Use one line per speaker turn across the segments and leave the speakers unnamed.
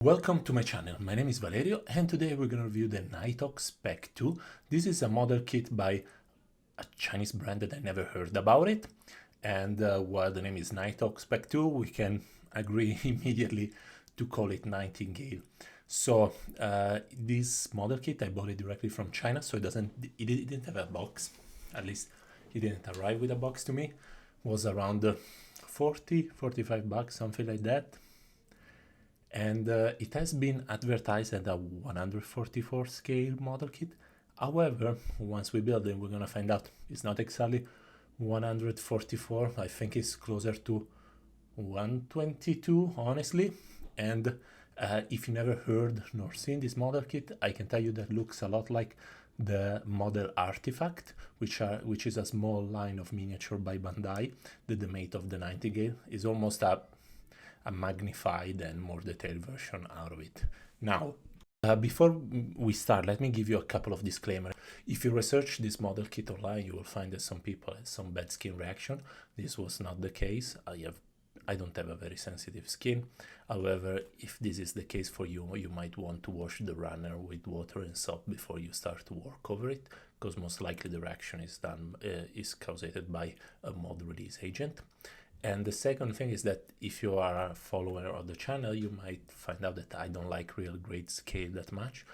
Welcome to my channel. My name is Valerio and today we're going to review the Nightingale Spec 2. This is a model kit by a Chinese brand that I never heard about it. And while the name is Nightingale Spec 2, we can agree immediately to call it Nightingale. So this model kit, I bought it directly from China, so it didn't have a box. At least it didn't arrive with a box to me. It was around 45 bucks, something like that. And it has been advertised as a 144 scale model kit. However, once we build it, we're gonna find out it's not exactly 144. I think it's closer to 122, honestly. And if you never heard nor seen this model kit, I can tell you that looks a lot like the model Artifact, which is a small line of miniature by Bandai that the mate of the Nightingale is almost a magnified and more detailed version out of it. Now, before we start, let me give you a couple of disclaimers. If you research this model kit online, you will find that some people had some bad skin reaction. This was not the case. I don't have a very sensitive skin. However, if this is the case for you, you might want to wash the runner with water and soap before you start to work over it, because most likely the reaction is caused by a mod release agent. And the second thing is that if you are a follower of the channel, you might find out that I don't like real great scale that much,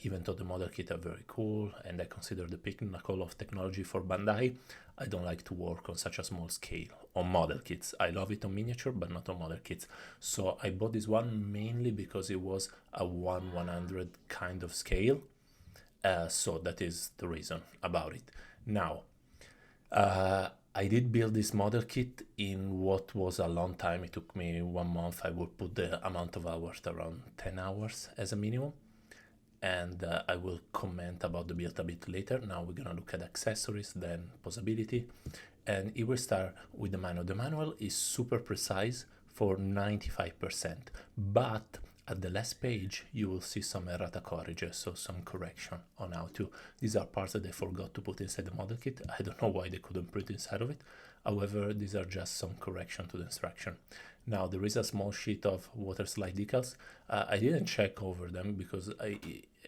even though the model kit are very cool and I consider the pinnacle of technology for Bandai. I don't like to work on such a small scale on model kits. I love it on miniature, but not on model kits. So I bought this one mainly because it was a 1/100 kind of scale. So that is the reason about it. Now, I did build this model kit in what was a long time. It took me 1 month. I would put the amount of hours around 10 hours as a minimum. And I will comment about the build a bit later. Now we're gonna look at accessories, then possibility. And it will start with the manual. The manual is super precise for 95%, but at the last page, you will see some errata corrige, so some correction on how to. These are parts that they forgot to put inside the model kit. I don't know why they couldn't put inside of it. However, these are just some correction to the instruction. Now, there is a small sheet of water slide decals. I didn't check over them because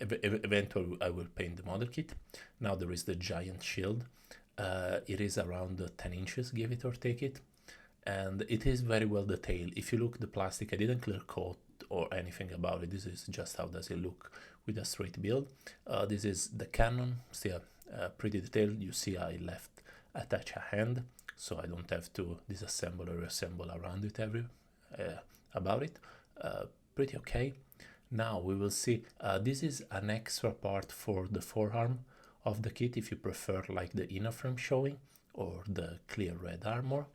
eventually I will paint the model kit. Now there is the giant shield. It is around 10 inches, give it or take it. And it is very well detailed. If you look the plastic, I didn't clear coat or anything about it. This is just how does it look with a straight build. This is the cannon, still pretty detailed. You see I left attach a hand, so I don't have to disassemble or reassemble around it about it. Pretty okay. Now we will see, this is an extra part for the forearm of the kit if you prefer like the inner frame showing or the clear red armor.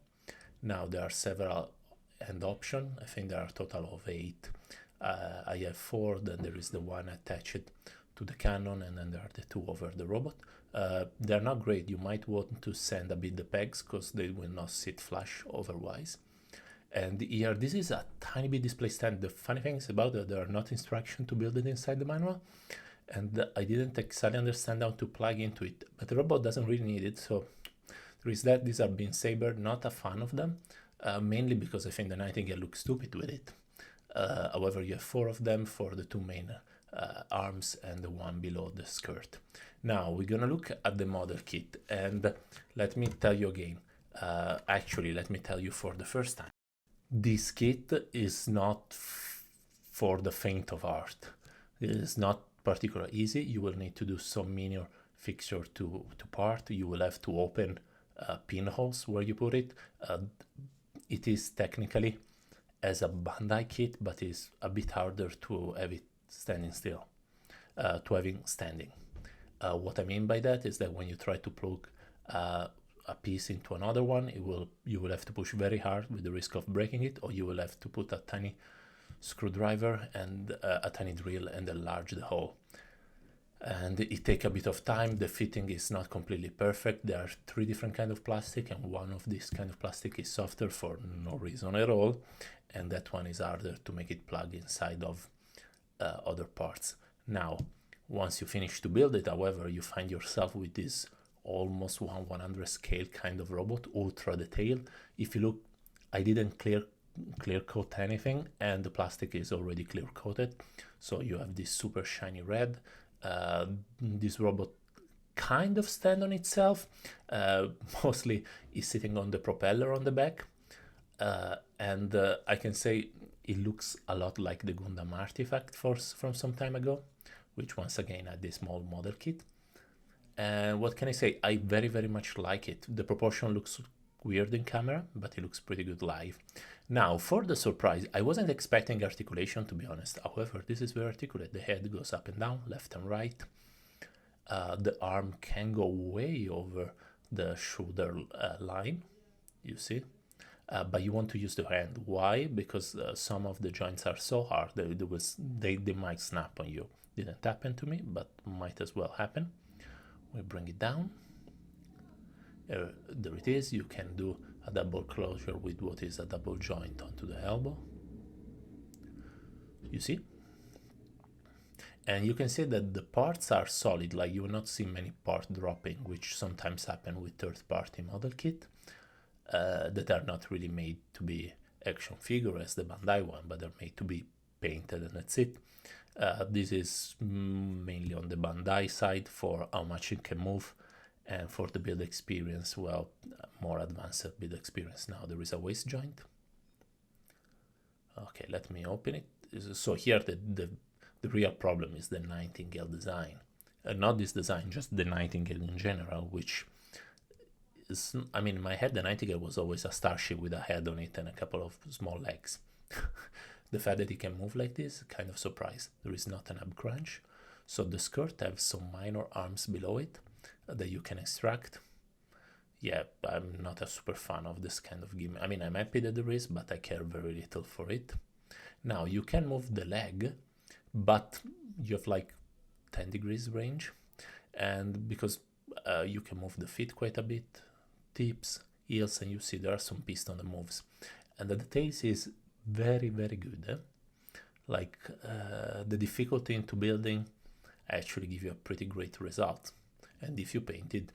Now there are several end options. I think there are a total of 8. I have 4, then there is the one attached to the cannon, and then there are the 2 over the robot. They're not great. You might want to sand a bit the pegs because they will not sit flush otherwise. And here, this is a tiny bit display stand. The funny thing is about it, there are not instructions to build it inside the manual, and I didn't exactly understand how to plug into it, but the robot doesn't really need it, so there is that. These are being sabered, not a fan of them, mainly because I think the Nightingale looks stupid with it. However, you have 4 of them for the 2 main arms and the one below the skirt. Now we're gonna look at the model kit, and let me tell you again, actually let me tell you for the first time, this kit is not for the faint of heart. It is not particularly easy. You will need to do some minor fixture to part. You will have to open pinholes where you put it. It is technically as a Bandai kit, but it's a bit harder to have it standing still, standing. What I mean by that is that when you try to plug a piece into another one, you will have to push very hard with the risk of breaking it, or you will have to put a tiny screwdriver and a tiny drill and enlarge the hole. And it takes a bit of time. The fitting is not completely perfect. There are 3 different kinds of plastic, and one of this kind of plastic is softer for no reason at all, and that one is harder to make it plug inside of other parts. Now, once you finish to build it, however, you find yourself with this almost 1/100 scale kind of robot, ultra detailed. If you look, I didn't clear clear coat anything, and the plastic is already clear coated, so you have this super shiny red. This robot kind of stand on itself, mostly is sitting on the propeller on the back, and I can say it looks a lot like the Gundam artifact from some time ago, which once again had this small model kit. And what can I say? I very much like it. The proportion looks weird in camera, but it looks pretty good live. Now, for the surprise, I wasn't expecting articulation, to be honest. However, this is very articulate. The head goes up and down, left and right. The arm can go way over the shoulder line, you see. But you want to use the hand. Why? Because some of the joints are so hard that they might snap on you. Didn't happen to me, but might as well happen. We bring it down. There it is. You can do a double closure with what is a double joint onto the elbow. You see? And you can see that the parts are solid, like you will not see many part dropping, which sometimes happen with third-party model kit that are not really made to be action figure as the Bandai one, but they're made to be painted and that's it. This is mainly on the Bandai side for how much it can move, and for the build experience, well, more advanced build experience. Now there is a waist joint. Okay, let me open it. So here the real problem is the Nightingale design. Not this design, just the Nightingale in general, which is, I mean, in my head the Nightingale was always a starship with a head on it and a couple of small legs. The fact that it can move like this, kind of surprised. There is not an ab crunch. So the skirt has some minor arms below it that you can extract. Yeah, I'm not a super fan of this kind of gimmick. I mean, I'm happy that there is, but I care very little for it. Now, you can move the leg, but you have like 10 degrees range. And because you can move the feet quite a bit, tips, heels, and you see there are some piston moves. And the details is very good. Like the difficulty into building actually give you a pretty great result. And if you paint it,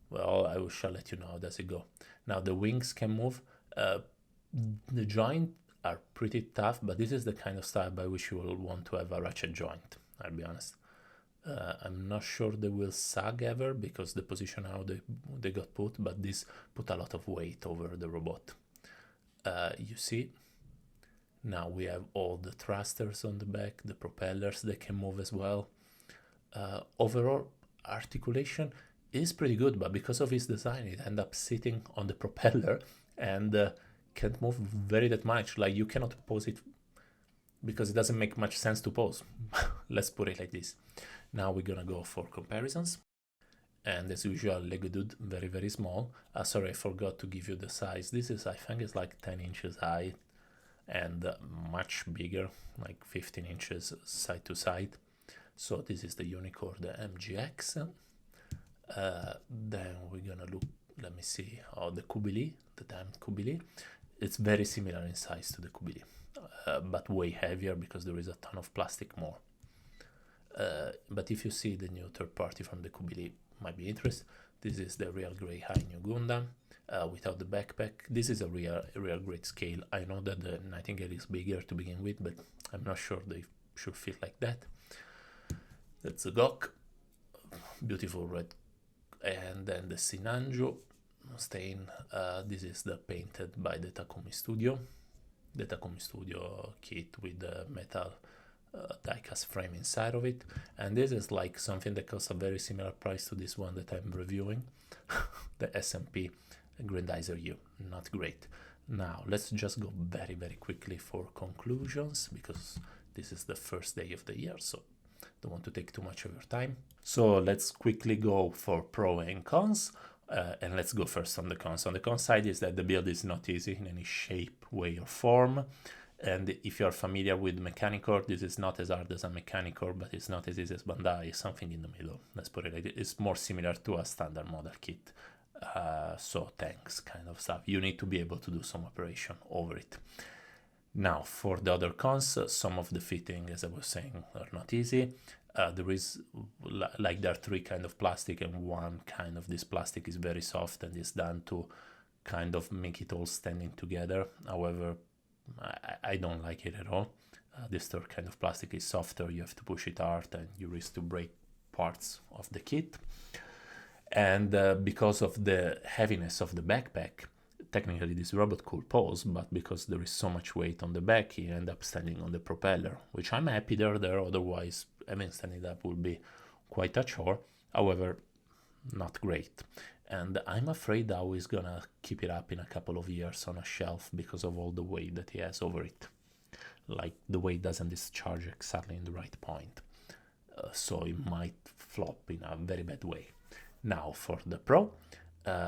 well, I shall let you know how does it go. Now the wings can move. The joint are pretty tough, but this is the kind of style by which you will want to have a ratchet joint, I'll be honest. I'm not sure they will sag ever because the position how they got put, but this put a lot of weight over the robot. You see, now we have all the thrusters on the back, the propellers, they can move as well. Overall articulation is pretty good, but because of its design it ends up sitting on the propeller and can't move very that much. Like you cannot pose it because it doesn't make much sense to pose. Let's put it like this. Now we're gonna go for comparisons, and as usual Lego Dude very small. Sorry, I forgot to give you the size. This is, I think it's like 10 inches high and much bigger, like 15 inches side to side. So this is the Unicorn, the MGX. Then we're gonna look, let me see, the Kubili, the Diamond Kubili. It's very similar in size to the Kubili, but way heavier because there is a ton of plastic more. But if you see the new third party from the Kubili, might be interested. This is the real Grey High New Gundam without the backpack. This is a real great scale. I know that the Nightingale is bigger to begin with, but I'm not sure they should fit like that. That's the Gok, beautiful red, and then the Sinanjo stain. This is the painted by the Takumi Studio. The Takumi Studio kit with the metal die-cast frame inside of it, and this is like something that costs a very similar price to this one that I'm reviewing. The SMP Grandizer U, not great. Now let's just go very quickly for conclusions because this is the first day of the year, so don't want to take too much of your time. So let's quickly go for pro and cons, and let's go first on the cons. On the con side is that the build is not easy in any shape, way, or form. And if you're familiar with Mechanicore, this is not as hard as a Mechanicore, but it's not as easy as Bandai. It's something in the middle. Let's put it like this. It's more similar to a standard model kit. So tanks kind of stuff. You need to be able to do some operation over it. Now, for the other cons, some of the fitting, as I was saying, are not easy. There is, like, there are three kind of plastic, and one kind of this plastic is very soft and is done to kind of make it all standing together. However, I don't like it at all. This third kind of plastic is softer, you have to push it hard and you risk to break parts of the kit. And because of the heaviness of the backpack, technically this robot could pose, but because there is so much weight on the back, he ends up standing on the propeller, which I'm happy they're there, otherwise having standing up would be quite a chore. However, not great. And I'm afraid Dow is gonna keep it up in a couple of years on a shelf because of all the weight that he has over it. Like, the weight doesn't discharge exactly in the right point. So it might flop in a very bad way. Now for the Pro,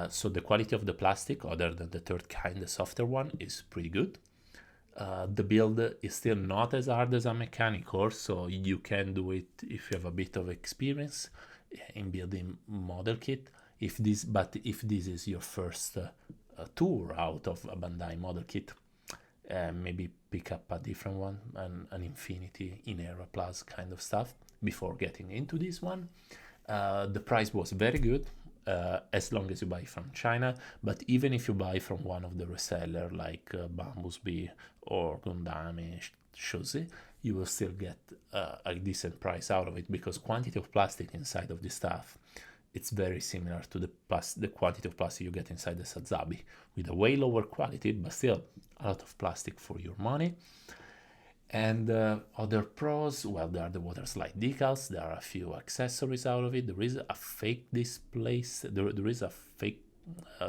so the quality of the plastic, other than the third kind, the softer one, is pretty good. The build is still not as hard as a mechanical, so you can do it if you have a bit of experience in building model kit. If this is your first tour out of a Bandai model kit, maybe pick up a different one, an Infinity, Inera Plus kind of stuff before getting into this one. The price was very good, as long as you buy from China, but even if you buy from one of the reseller like Bambus Bee or Gundame Shozi, you will still get a decent price out of it, because quantity of plastic inside of this stuff, it's very similar to the quantity of plastic you get inside the Sazabi, with a way lower quality, but still a lot of plastic for your money. And other pros, well, there are the water slide decals, there are a few accessories out of it, there is a fake display, there is a fake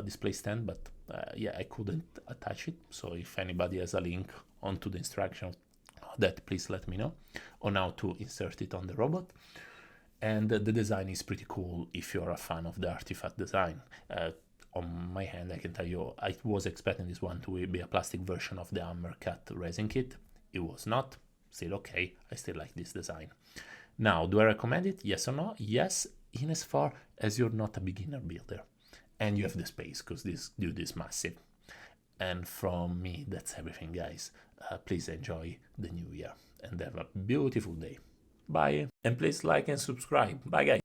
display stand, but yeah, I couldn't attach it, so if anybody has a link onto the instruction of that, please let me know on how to insert it on the robot. And the design is pretty cool if you're a fan of the artifact design. On my hand, I can tell you, I was expecting this one to be a plastic version of the Hammer Cut resin kit. It was not. Still okay. I still like this design. Now, do I recommend it? Yes or no? Yes, in as far as you're not a beginner builder and you have the space, because this dude is massive. And from me, that's everything, guys. Please enjoy the new year and have a beautiful day. Bye. And please like and subscribe. Bye, guys.